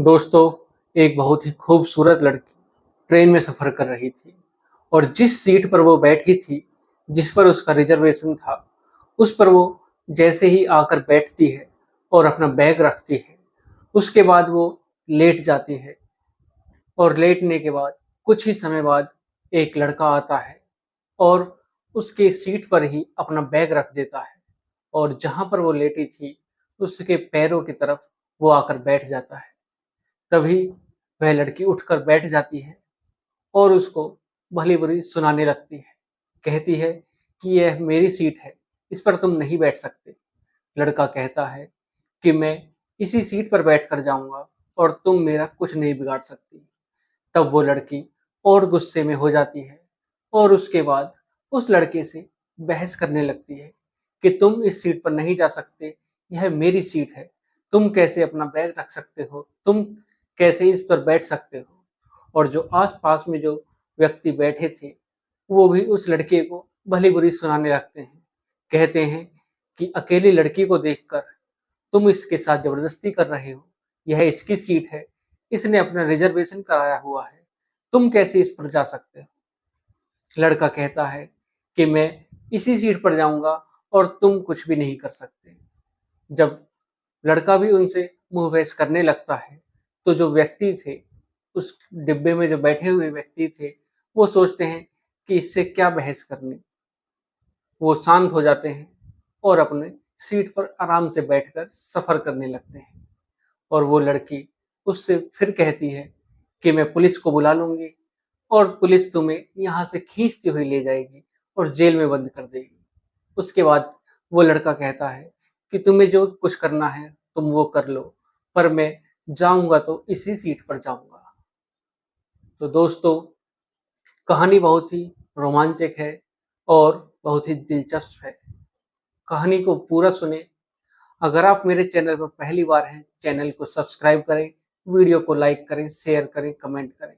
दोस्तों, एक बहुत ही खूबसूरत लड़की ट्रेन में सफ़र कर रही थी और जिस सीट पर वो बैठी थी, जिस पर उसका रिजर्वेशन था, उस पर वो जैसे ही आकर बैठती है और अपना बैग रखती है, उसके बाद वो लेट जाती है और लेटने के बाद कुछ ही समय बाद एक लड़का आता है और उसके सीट पर ही अपना बैग रख देता है और जहाँ पर वो लेटी थी, उसके पैरों की तरफ वो आकर बैठ जाता है। तभी वह लड़की उठकर बैठ जाती है और उसको भली-बुरी सुनाने लगती है। कहती है कि यह मेरी सीट है, इस पर तुम नहीं बैठ सकते। लड़का कहता है कि मैं इसी सीट पर बैठकर जाऊँगा और तुम मेरा कुछ नहीं बिगाड़ सकती। तब वो लड़की और गुस्से में हो जाती है और उसके बाद उस लड़के से बहस करने लगती है कि तुम इस सीट पर नहीं जा सकते, यह मेरी सीट है। तुम कैसे अपना बैग रख सकते हो? तुम कैसे इस पर बैठ सकते हो? और जो आस-पास में जो व्यक्ति बैठे थे, वो भी उस लड़के को भली-बुरी सुनाने लगते हैं। कहते हैं कि अकेली लड़की को देखकर तुम इसके साथ ज़बरदस्ती कर रहे हो, यह इसकी सीट है, इसने अपना रिज़र्वेशन कराया हुआ है, तुम कैसे इस पर जा सकते हो? लड़का कहता है कि मैं इसी सीट पर जाऊँगा और तुम कुछ भी नहीं कर सकते। जब लड़का भी उनसे मुँह-बहस करने लगता है, तो जो व्यक्ति थे, उस डिब्बे में जो बैठे हुए व्यक्ति थे, वो सोचते हैं कि इससे क्या बहस करनी। वो शांत हो जाते हैं और अपने सीट पर आराम से बैठकर सफ़र करने लगते हैं। और वो लड़की उससे फिर कहती है कि मैं पुलिस को बुला लूँगी और पुलिस तुम्हें यहाँ से खींचती हुई ले जाएगी और जेल में बंद कर देगी। उसके बाद वो लड़का कहता है कि तुम्हें जो कुछ करना है तुम वो कर लो, पर मैं जाऊँगा तो इसी सीट पर जाऊँगा। तो दोस्तों, कहानी बहुत ही रोमांचक है और बहुत ही दिलचस्प है। कहानी को पूरा सुनें। अगर आप मेरे चैनल पर पहली बार हैं, चैनल को सब्सक्राइब करें, वीडियो को लाइक करें, शेयर करें, कमेंट करें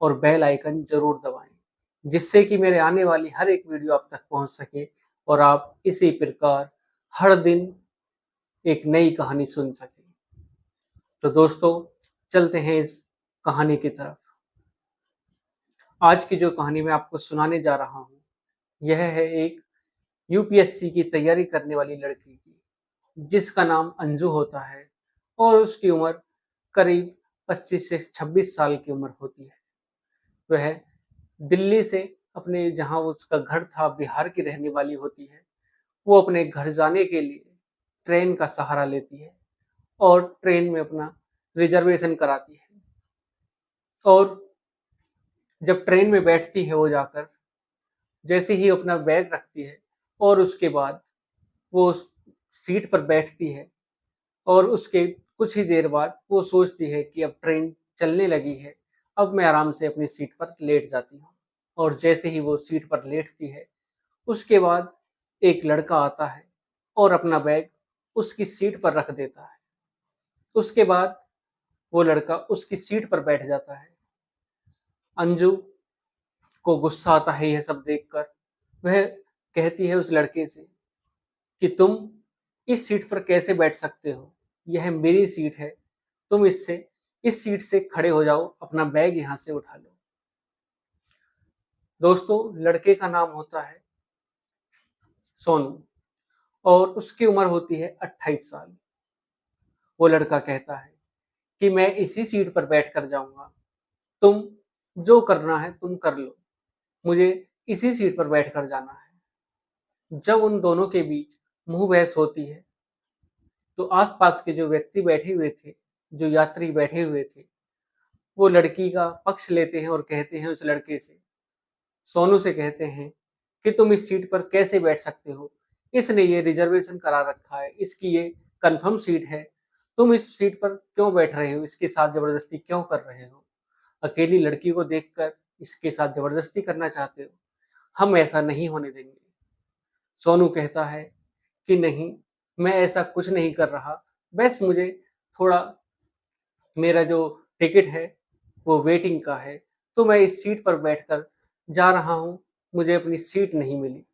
और बेल आइकन ज़रूर दबाएँ, जिससे कि मेरे आने वाली हर एक वीडियो आप तक पहुँच सके और आप इसी प्रकार हर दिन एक नई कहानी सुन सकें। तो दोस्तों, चलते हैं इस कहानी की तरफ। आज की जो कहानी मैं आपको सुनाने जा रहा हूँ, यह है एक यूपीएससी की तैयारी करने वाली लड़की की, जिसका नाम अंजू होता है और उसकी उम्र करीब 25 से 26 साल की उम्र होती है। वह दिल्ली से अपने जहाँ उसका घर था बिहार की रहने वाली होती है। वो अपने घर जाने के लिए ट्रेन का सहारा लेती है और ट्रेन में अपना रिजर्वेशन कराती है और जब ट्रेन में बैठती है वो जाकर, जैसे ही अपना बैग रखती है और उसके बाद वो उस सीट पर बैठती है और उसके कुछ ही देर बाद वो सोचती है कि अब ट्रेन चलने लगी है, अब मैं आराम से अपनी सीट पर लेट जाती हूँ। और जैसे ही वो सीट पर लेटती है, उसके बाद एक लड़का आता है और अपना बैग उसकी सीट पर रख देता है। उसके बाद वो लड़का उसकी सीट पर बैठ जाता है। अंजू को गुस्सा आता है यह सब देखकर। वह कहती है उस लड़के से कि तुम इस सीट पर कैसे बैठ सकते हो? यह मेरी सीट है। तुम इस सीट से खड़े हो जाओ, अपना बैग यहाँ से उठा लो। दोस्तों, लड़के का नाम होता है सोनू और उसकी उम्र होती है 28 साल। वो लड़का कहता है कि मैं इसी सीट पर बैठकर जाऊँगा। तुम जो करना है तुम कर लो। मुझे इसी सीट पर बैठकर जाना है। जब उन दोनों के बीच मुँह बहस होती है, तो आस-पास के जो व्यक्ति बैठे हुए थे, जो यात्री बैठे हुए थे, वो लड़की का पक्ष लेते हैं और कहते हैं उस लड़के से, सोनू से कहते हैं कि तुम इस सीट पर कैसे बैठ सकते हो? इसने ये रिज़र्वेशन करा रखा है, इसकी ये कन्फर्म सीट है। तुम इस सीट पर क्यों बैठ रहे हो? इसके साथ ज़बरदस्ती क्यों कर रहे हो? अकेली लड़की को देखकर इसके साथ ज़बरदस्ती करना चाहते हो? हम ऐसा नहीं होने देंगे। सोनू कहता है कि नहीं, मैं ऐसा कुछ नहीं कर रहा, बस मुझे थोड़ा मेरा जो टिकट है वो वेटिंग का है, तो मैं इस सीट पर बैठकर जा रहा हूँ, मुझे अपनी सीट नहीं मिली।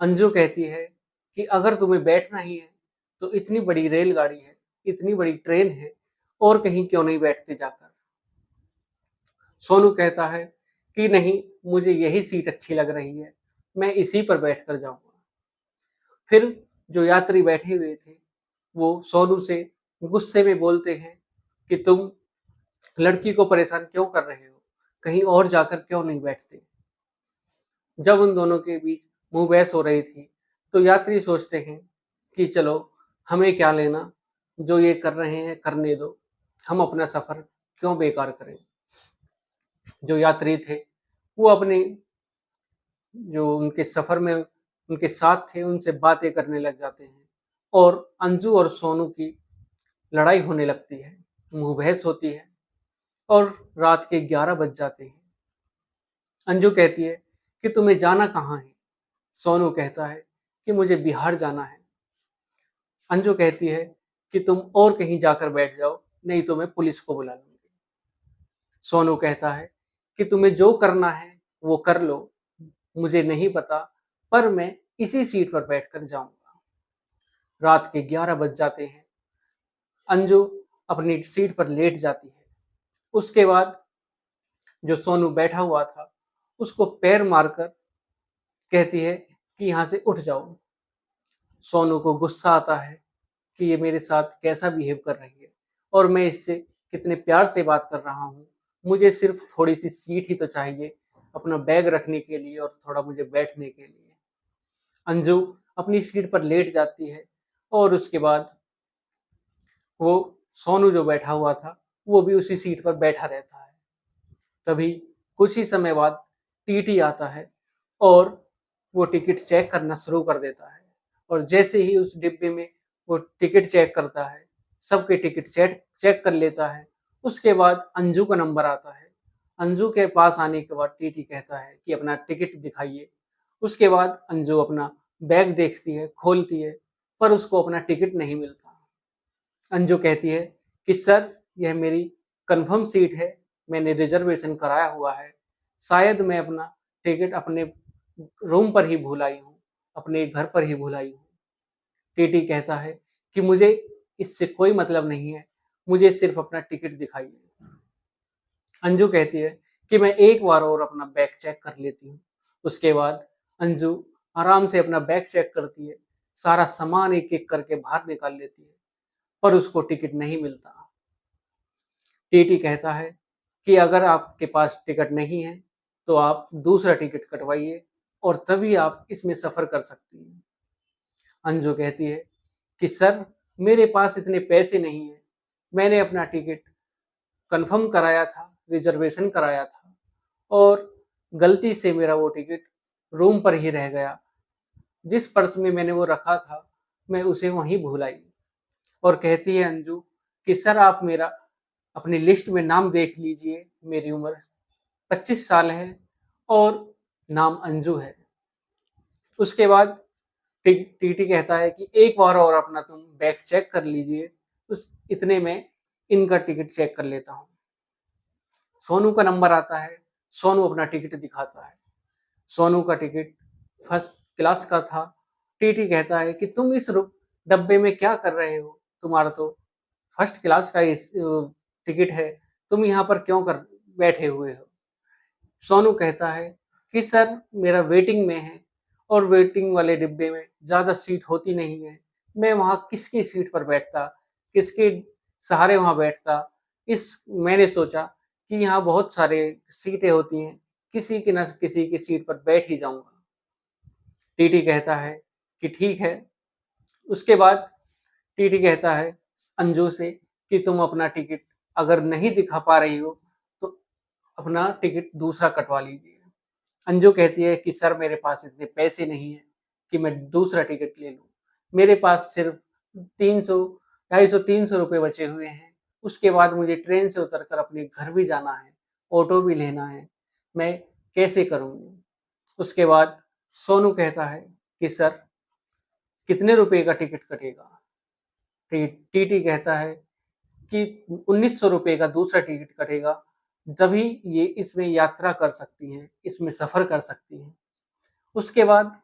अंजू कहती है कि अगर तुम्हें बैठना ही है, तो इतनी बड़ी रेलगाड़ी है, इतनी बड़ी ट्रेन है और कहीं क्यों नहीं बैठते जाकर। सोनू कहता है कि नहीं, मुझे यही सीट अच्छी लग रही है, मैं इसी पर बैठकर जाऊंगा। फिर जो यात्री बैठे हुए थे वो सोनू से गुस्से में बोलते हैं कि तुम लड़की को परेशान क्यों कर रहे हो, कहीं और जाकर क्यों नहीं बैठते। जब उन दोनों के बीच मुंह बहस हो रही थी तो यात्री सोचते हैं कि चलो, हमें क्या लेना, जो ये कर रहे हैं करने दो, हम अपना सफर क्यों बेकार करें। जो यात्री थे वो अपने जो उनके सफर में उनके साथ थे उनसे बातें करने लग जाते हैं और अंजू और सोनू की लड़ाई होने लगती है, मुंह बहस होती है और रात के 11 बज जाते हैं। अंजू कहती है कि तुम्हें जाना कहाँ है। सोनू कहता है कि मुझे बिहार जाना है। अंजू कहती है कि तुम और कहीं जाकर बैठ जाओ, नहीं तो मैं पुलिस को बुला लूंगी। सोनू कहता है कि तुम्हें जो करना है वो कर लो, मुझे नहीं पता, पर मैं इसी सीट पर बैठकर जाऊंगा। रात के 11 बज जाते हैं। अंजू अपनी सीट पर लेट जाती है। उसके बाद जो सोनू बैठा हुआ था उसको पैर मारकर कहती है कि यहाँ से उठ जाओ। सोनू को गुस्सा आता है कि ये मेरे साथ कैसा बिहेव कर रही है और मैं इससे कितने प्यार से बात कर रहा हूँ, मुझे सिर्फ थोड़ी सी सीट ही तो चाहिए अपना बैग रखने के लिए और थोड़ा मुझे बैठने के लिए। अंजू अपनी सीट पर लेट जाती है और उसके बाद वो सोनू जो बैठा हुआ था वो भी उसी सीट पर बैठा रहता है। तभी कुछ ही समय बाद टीटी आता है और वो टिकट चेक करना शुरू कर देता है और जैसे ही उस डिब्बे में वो टिकट चेक करता है, सबके टिकट चेक चेक कर लेता है। उसके बाद अंजू का नंबर आता है। अंजू के पास आने के बाद टीटी कहता है कि अपना टिकट दिखाइए। उसके बाद अंजू अपना बैग देखती है, खोलती है, पर उसको अपना टिकट नहीं मिलता। अंजू कहती है कि सर, यह मेरी कंफर्म सीट है, मैंने रिजर्वेशन कराया हुआ है, शायद मैं अपना टिकट अपने रूम पर ही भूल आई हूँ, अपने घर पर ही भूल आई हूँ। टीटी कहता है कि मुझे इससे कोई मतलब नहीं है, मुझे सिर्फ अपना टिकट दिखाइए। अंजू कहती है कि मैं एक बार और अपना बैग चेक कर लेती हूँ। उसके बाद अंजू आराम से अपना बैग चेक करती है, सारा सामान एक एक करके बाहर निकाल लेती है, पर उसको टिकट नहीं मिलता। टीटी कहता है कि अगर आपके पास टिकट नहीं है तो आप दूसरा टिकट कटवाइए और तभी आप इसमें सफर कर सकती हैं। अंजू कहती है कि सर, मेरे पास इतने पैसे नहीं है, मैंने अपना टिकट कंफर्म कराया था, रिजर्वेशन कराया था और गलती से मेरा वो टिकट रूम पर ही रह गया। जिस पर्स में मैंने वो रखा था मैं उसे वहीं भूल आई। और कहती है अंजू कि सर, आप मेरा अपनी लिस्ट में नाम देख लीजिए, मेरी उम्र 25 साल है और नाम अंजू है। उसके बाद टीटी कहता है कि एक बार और अपना तुम बैग चेक कर लीजिए, उस इतने में इनका टिकट चेक कर लेता हूँ। सोनू का नंबर आता है। सोनू अपना टिकट दिखाता है। सोनू का टिकट फर्स्ट क्लास का था। टीटी कहता है कि तुम इस डब्बे में क्या कर रहे हो, तुम्हारा तो फर्स्ट क्लास का इस टिकट है, तुम यहाँ पर क्यों कर बैठे हुए हो। सोनू कहता है कि सर, मेरा वेटिंग में है और वेटिंग वाले डिब्बे में ज़्यादा सीट होती नहीं है, मैं वहाँ किसकी सीट पर बैठता, किसके सहारे वहाँ बैठता। इस मैंने सोचा कि यहाँ बहुत सारे सीटें होती हैं, किसी की न किसी की सीट पर बैठ ही जाऊंगा। टीटी कहता है कि ठीक है। उसके बाद टीटी कहता है अंजू से कि तुम अपना टिकट अगर नहीं दिखा पा रही हो तो अपना टिकट दूसरा कटवा लीजिए। अंजू कहती है कि सर, मेरे पास इतने पैसे नहीं है कि मैं दूसरा टिकट ले लूं, मेरे पास सिर्फ 300 250 300 रुपए बचे हुए हैं। उसके बाद मुझे ट्रेन से उतरकर अपने घर भी जाना है, ऑटो भी लेना है, मैं कैसे करूंगी। उसके बाद सोनू कहता है कि सर, कितने रुपए का टिकट कटेगा। टीटी कहता है कि 1900 रुपए का दूसरा टिकट कटेगा, तभी ये इसमें यात्रा कर सकती हैं, इसमें सफर कर सकती हैं। उसके बाद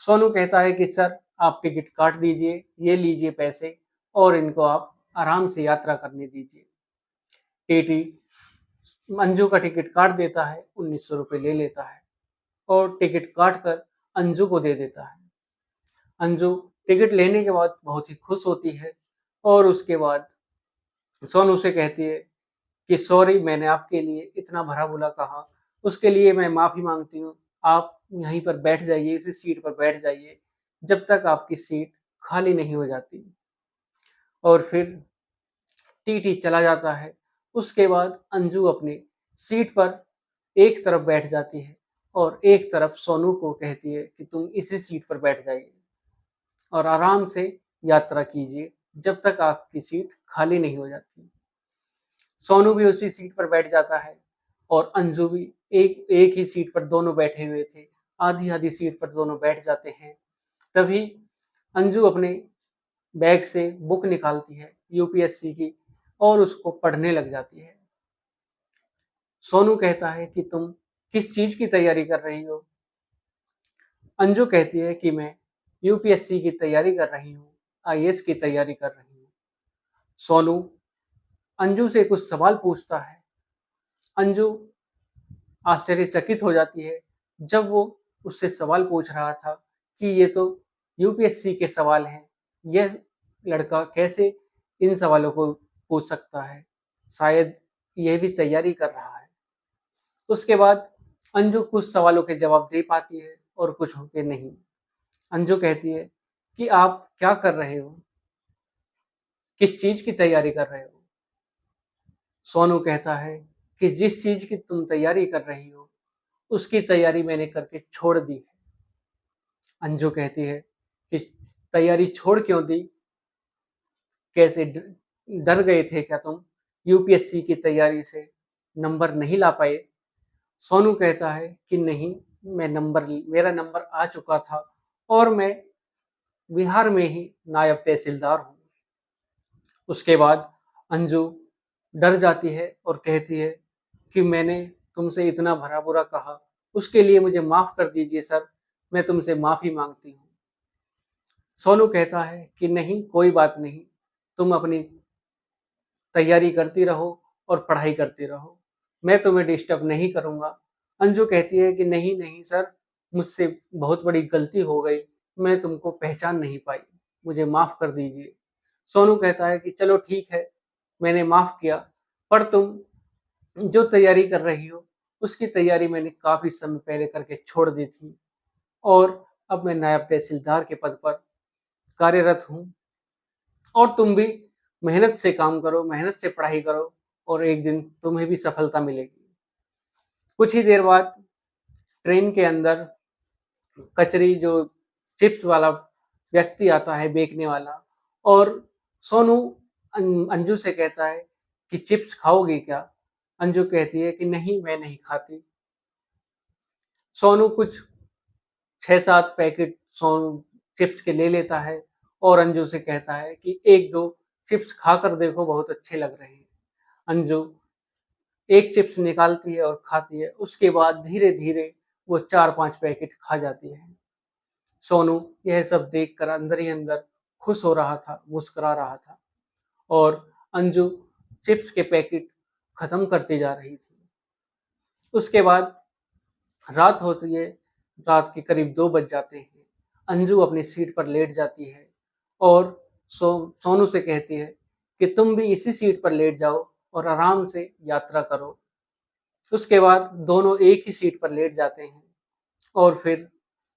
सोनू कहता है कि सर, आप टिकट काट दीजिए, ये लीजिए पैसे और इनको आप आराम से यात्रा करने दीजिए। टीटी अंजू का टिकट काट देता है, 1900 रुपये ले लेता है और टिकट काट कर अंजू को दे देता है। अंजू टिकट लेने के बाद बहुत ही खुश होती है और उसके बाद सोनू से कहती है कि सॉरी, मैंने आपके लिए इतना भला-बुरा कहा, उसके लिए मैं माफ़ी माँगती हूँ। आप यहीं पर बैठ जाइए, इसी सीट पर बैठ जाइए, जब तक आपकी सीट खाली नहीं हो जाती। और फिर टीटी चला जाता है। उसके बाद अंजू अपनी सीट पर एक तरफ बैठ जाती है और एक तरफ सोनू को कहती है कि तुम इसी सीट पर बैठ जाइए और आराम से यात्रा कीजिए, जब तक आपकी सीट खाली नहीं हो जाती। सोनू भी उसी सीट पर बैठ जाता है और अंजू भी एक एक ही सीट पर दोनों बैठे हुए थे। आधी-आधी सीट पर दोनों बैठ जाते हैं। तभी अंजू अपने बैग से बुक निकालती है यूपीएससी की और उसको पढ़ने लग जाती है। सोनू कहता है कि तुम किस चीज़ की तैयारी कर रही हो? अंजू कहती है कि मैं यूपीएससी की तैयारी कर रही हूँ, आईएएस की तैयारी कर रही हूँ। सोनू अंजू से कुछ सवाल पूछता है। अंजू आश्चर्यचकित हो जाती है जब वो उससे सवाल पूछ रहा था कि ये तो यूपीएससी के सवाल हैं। यह लड़का कैसे इन सवालों को पूछ सकता है? शायद यह भी तैयारी कर रहा है। उसके बाद अंजू कुछ सवालों के जवाब दे पाती है और कुछ के नहीं। अंजू कहती है कि आप क्या कर रहे हो? किस चीज़ की तैयारी कर रहे हो? सोनू कहता है कि जिस चीज़ की तुम तैयारी कर रही हो, उसकी तैयारी मैंने करके छोड़ दी है। अंजू कहती है कि तैयारी छोड़ क्यों दी? कैसे डर गए थे क्या तुम? यूपीएससी की तैयारी से नंबर नहीं ला पाए? सोनू कहता है कि नहीं, मेरा नंबर आ चुका था और मैं बिहार में ही नायब तहसीलदार हूँ। उसके बाद अंजू डर जाती है और कहती है कि मैंने तुमसे इतना भला-बुरा कहा, उसके लिए मुझे माफ़ कर दीजिए सर, मैं तुमसे माफ़ी माँगती हूँ। सोनू कहता है कि नहीं, कोई बात नहीं, तुम अपनी तैयारी करती रहो और पढ़ाई करती रहो, मैं तुम्हें डिस्टर्ब नहीं करूँगा। अंजू कहती है कि नहीं, नहीं सर, मुझसे बहुत बड़ी गलती हो गई, मैं तुमको पहचान नहीं पाई, मुझे माफ़ कर दीजिए। सोनू कहता है कि चलो ठीक है, मैंने माफ़ किया, पर तुम जो तैयारी कर रही हो, उसकी तैयारी मैंने काफ़ी समय पहले करके छोड़ दी थी और अब मैं नायब तहसीलदार के पद पर कार्यरत हूँ और तुम भी मेहनत से काम करो, मेहनत से पढ़ाई करो और एक दिन तुम्हें भी सफलता मिलेगी। कुछ ही देर बाद ट्रेन के अंदर कचरी जो चिप्स वाला व्यक्ति आता है बेचने वाला और सोनू अंजू से कहता है कि चिप्स खाओगी क्या? अंजू कहती है कि नहीं, मैं नहीं खाती। सोनू कुछ 6-7 पैकेट सोनू चिप्स के ले लेता है और अंजू से कहता है कि 1-2 चिप्स खाकर देखो, बहुत अच्छे लग रहे हैं। अंजू एक चिप्स निकालती है और खाती है, उसके बाद धीरे-धीरे वो 4-5 पैकेट खा जाती है। सोनू यह सब देखकर अंदर ही अंदर खुश हो रहा था, मुस्कुरा रहा था और अंजू चिप्स के पैकेट खत्म करती जा रही थी। उसके बाद रात होती है, रात के करीब 2 बज जाते हैं। अंजू अपनी सीट पर लेट जाती है और सोनू से कहती है कि तुम भी इसी सीट पर लेट जाओ और आराम से यात्रा करो। उसके बाद दोनों एक ही सीट पर लेट जाते हैं और फिर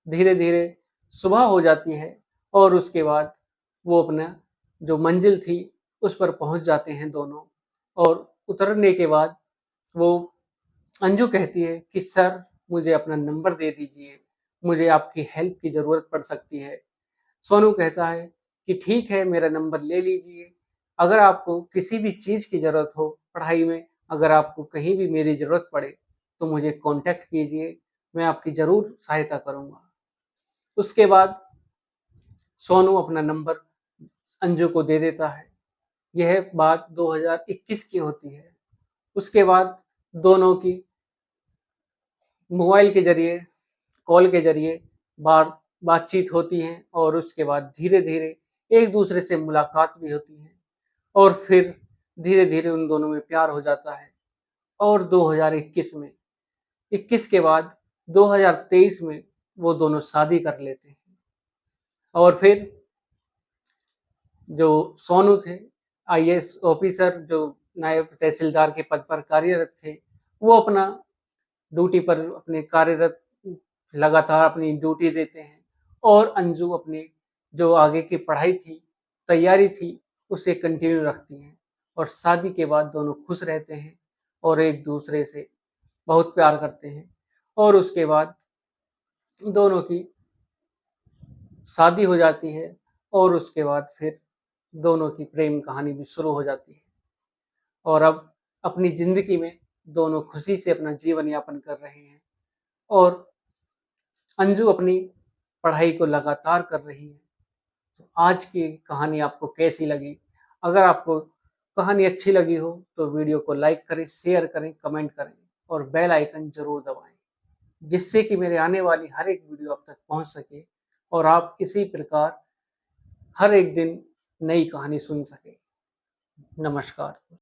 धीरे-धीरे सुबह हो जाती है और उसके बाद वो अपना जो मंजिल थी, उस पर पहुँच जाते हैं दोनों और उतरने के बाद वो अंजू कहती है कि सर, मुझे अपना नंबर दे दीजिए, मुझे आपकी हेल्प की ज़रूरत पड़ सकती है। सोनू कहता है कि ठीक है, मेरा नंबर ले लीजिए, अगर आपको किसी भी चीज़ की ज़रूरत हो पढ़ाई में, अगर आपको कहीं भी मेरी ज़रूरत पड़े, तो मुझे कॉन्टैक्ट कीजिए, मैं आपकी ज़रूर सहायता करूँगा। उसके बाद सोनू अपना नंबर अंजू को दे देता है। यह बात 2021 की होती है। उसके बाद दोनों की मोबाइल के ज़रिए, कॉल के ज़रिए बातचीत होती है और उसके बाद धीरे-धीरे एक-दूसरे से मुलाकात भी होती है और फिर धीरे धीरे उन दोनों में प्यार हो जाता है और 2021 में 21 के बाद 2023 में वो दोनों शादी कर लेते हैं। और फिर जो सोनू थे, आईएएस ऑफिसर जो नायब तहसीलदार के पद पर कार्यरत थे, वो अपना ड्यूटी पर अपने कार्यरत लगातार अपनी ड्यूटी देते हैं और अंजू अपनी जो आगे की पढ़ाई थी, तैयारी थी, उसे कंटिन्यू रखती हैं और शादी के बाद दोनों खुश रहते हैं और एक दूसरे से बहुत प्यार करते हैं और उसके बाद दोनों की शादी हो जाती है और उसके बाद फिर दोनों की प्रेम कहानी भी शुरू हो जाती है और अब अपनी ज़िंदगी में दोनों खुशी से अपना जीवन यापन कर रहे हैं और अंजू अपनी पढ़ाई को लगातार कर रही है। तो आज की कहानी आपको कैसी लगी? अगर आपको कहानी अच्छी लगी हो तो वीडियो को लाइक करें, शेयर करें, कमेंट करें और बेल आइकन ज़रूर दबाएँ, जिससे कि मेरे आने वाली हर एक वीडियो आप तक पहुँच सके और आप इसी प्रकार हर एक दिन नई कहानी सुन सकें। नमस्कार।